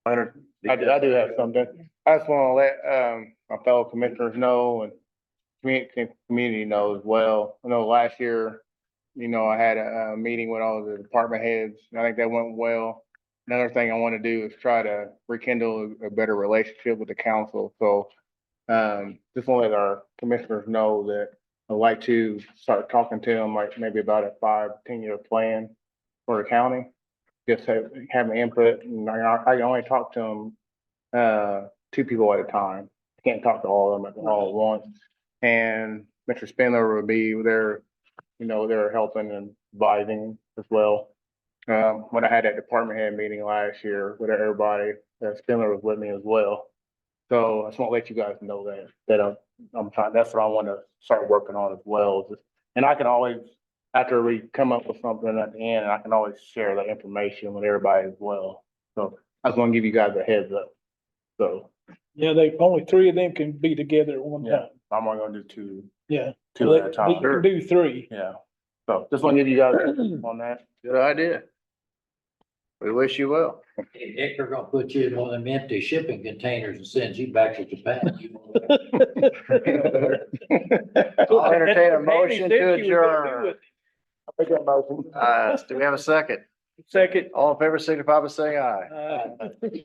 Leonard? I do have something. I just wanna let, my fellow commissioners know and community know as well. I know last year, you know, I had a meeting with all the department heads, and I think that went well. Another thing I wanna do is try to rekindle a better relationship with the council, so, just wanna let our commissioners know that I'd like to start talking to them, like maybe about a 5-10 year plan for the county. Just have an input, and I can only talk to them, 2 people at a time. I can't talk to all of them all at once. And Mr. Spindler would be there, you know, they're helping and advising as well. When I had that department head meeting last year with everybody, Spindler was with me as well. So I just want to let you guys know that I'm trying, that's what I want to start working on as well. And I can always, after we come up with something at the end, I can always share the information with everybody as well. So I just want to give you guys a heads up. So Yeah, only 3 of them can be together at one Yeah. time. I'm only gonna do two Yeah. at a You time. can do 3. Yeah. So just want to give you guys on that. Good idea. We wish you well. Hey, Dick, they're gonna put you in one of them empty shipping containers and send you back to Japan. I'll entertain a That's what Tammy motion said to she was gonna do adjourn. with Make that motion. Do we have a second? it. Second. All in favor, signify by saying aye.